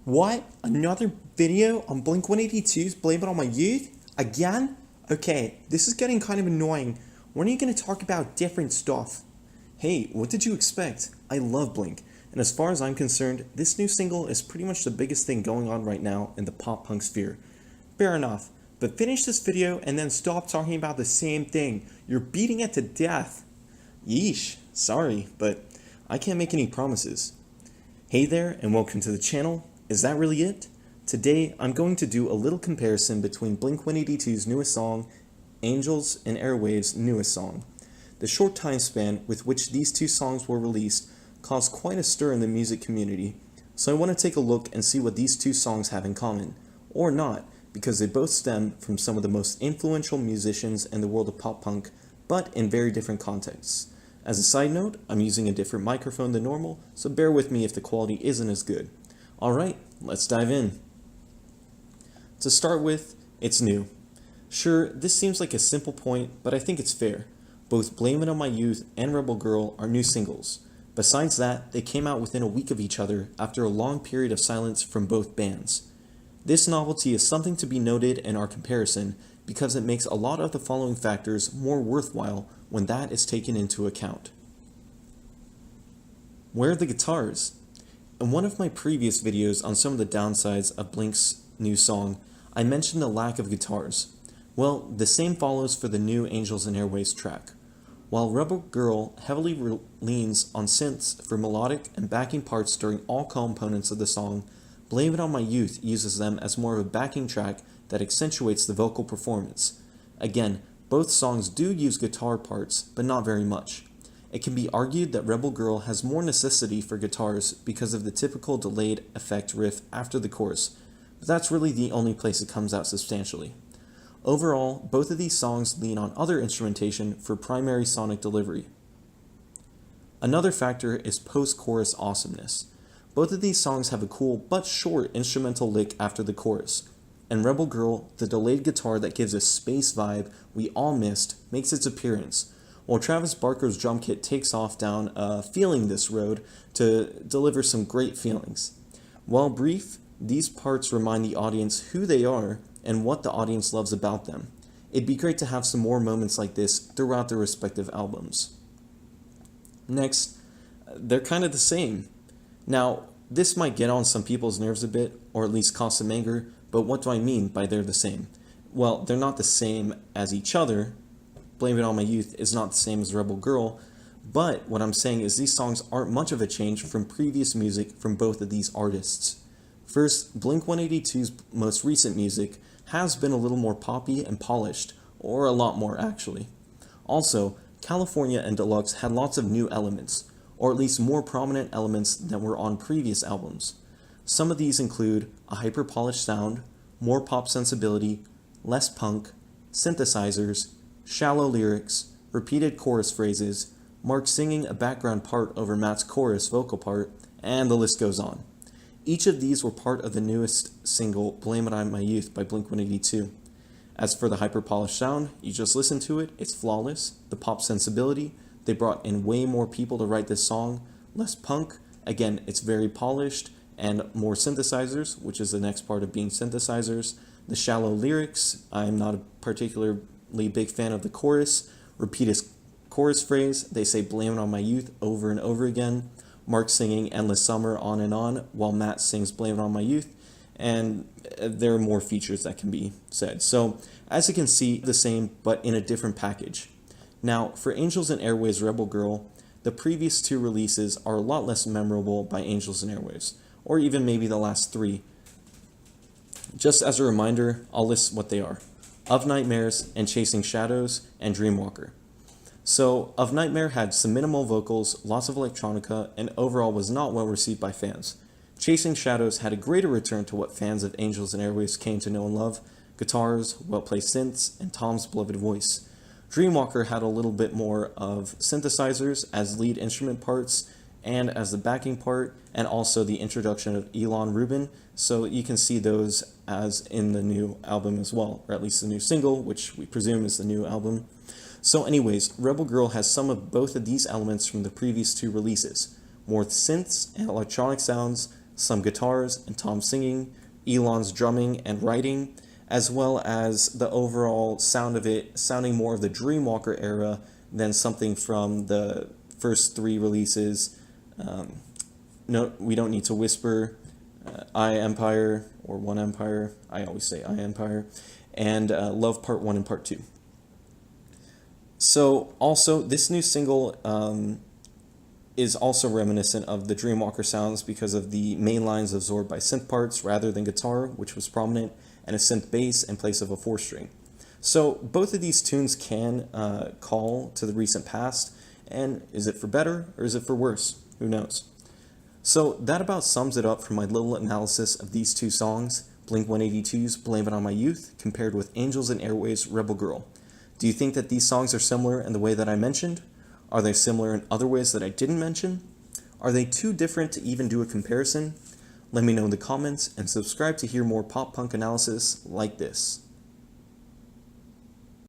What? Another video on blink-182's Blame It On My Youth? Again? Okay, this is getting kind of annoying. When are you going to talk about different stuff? Hey, what did you expect? I love Blink, and as far as I'm concerned, this new single is pretty much the biggest thing going on right now in the pop-punk sphere. Fair enough, but finish this video and then stop talking about the same thing. You're beating it to death. Yeesh, sorry, but I can't make any promises. Hey there, and welcome to the channel. Is that really it? Today, I'm going to do a little comparison between blink-182's newest song, Angels Airwaves' newest song. The short time span with which these two songs were released caused quite a stir in the music community, so I want to take a look and see what these two songs have in common, or not, because they both stem from some of the most influential musicians in the world of pop-punk, but in very different contexts. As a side note, I'm using a different microphone than normal, so bear with me if the quality isn't as good. Alright, let's dive in. To start with, it's new. Sure, this seems like a simple point, but I think it's fair. Both Blame It On My Youth and Rebel Girl are new singles. Besides that, they came out within a week of each other after a long period of silence from both bands. This novelty is something to be noted in our comparison because it makes a lot of the following factors more worthwhile when that is taken into account. Where are the guitars? In one of my previous videos on some of the downsides of Blink's new song, I mentioned the lack of guitars. Well, the same follows for the new Angels Airwaves track. While Rebel Girl heavily leans on synths for melodic and backing parts during all components of the song, Blame It On My Youth uses them as more of a backing track that accentuates the vocal performance. Again, both songs do use guitar parts, but not very much. It can be argued that Rebel Girl has more necessity for guitars because of the typical delayed effect riff after the chorus, but that's really the only place it comes out substantially. Overall, both of these songs lean on other instrumentation for primary sonic delivery. Another factor is post-chorus awesomeness. Both of these songs have a cool but short instrumental lick after the chorus. In Rebel Girl, the delayed guitar that gives a space vibe we all missed makes its appearance, while Travis Barker's drum kit takes off down Feeling This road to deliver some great feelings. While brief, these parts remind the audience who they are and what the audience loves about them. It'd be great to have some more moments like this throughout their respective albums. Next, they're kind of the same. Now, this might get on some people's nerves a bit, or at least cause some anger, but what do I mean by they're the same? Well, they're not the same as each other. Blame It On My Youth is not the same as Rebel Girl, but what I'm saying is these songs aren't much of a change from previous music from both of these artists. First, blink-182's most recent music has been a little more poppy and polished, or a lot more actually. Also, California and Deluxe had lots of new elements, or at least more prominent elements than were on previous albums. Some of these include a hyper-polished sound, more pop sensibility, less punk, synthesizers, shallow lyrics, repeated chorus phrases, Mark singing a background part over Matt's chorus vocal part, and the list goes on. Each of these were part of the newest single, Blame It On My Youth by Blink-182. As for the hyper-polished sound, you just listen to it, it's flawless. The pop sensibility, they brought in way more people to write this song. Less punk, again, it's very polished, and more synthesizers, which is the next part of being synthesizers. The shallow lyrics, I'm not a particularly big fan of the chorus. Repeated chorus phrase, they say Blame It On My Youth over and over again. Mark singing Endless Summer on and on, while Matt sings Blame It On My Youth, and there are more features that can be said. So, as you can see, the same, but in a different package. Now, for Angels Airwaves Rebel Girl, the previous two releases are a lot less memorable by Angels Airwaves, or even maybe the last three. Just as a reminder, I'll list what they are: Of Nightmares and Chasing Shadows and Dreamwalker. So, Of Nightmare had some minimal vocals, lots of electronica, and overall was not well received by fans. Chasing Shadows had a greater return to what fans of Angels Airwaves came to know and love: guitars, well-placed synths, and Tom's beloved voice. Dreamwalker had a little bit more of synthesizers as lead instrument parts and as the backing part, and also the introduction of Elon Rubin, so you can see those as in the new album as well, or at least the new single, which we presume is the new album. So anyways, Rebel Girl has some of both of these elements from the previous two releases: more synths and electronic sounds, some guitars and Tom singing, Elon's drumming and writing, as well as the overall sound of it sounding more of the Dreamwalker era than something from the first 3 releases. No, We Don't Need to Whisper, I Empire, or One Empire, I always say I Empire, and Love Part 1 and Part 2. So also, this new single is also reminiscent of the Dreamwalker sounds because of the main lines absorbed by synth parts rather than guitar, which was prominent, and a synth bass in place of a 4-string. So both of these tunes can call to the recent past, and is it for better or is it for worse? Who knows? So that about sums it up for my little analysis of these 2 songs, blink-182's Blame It On My Youth compared with Angels Airwaves Rebel Girl. Do you think that these songs are similar in the way that I mentioned? Are they similar in other ways that I didn't mention? Are they too different to even do a comparison? Let me know in the comments and subscribe to hear more pop punk analysis like this.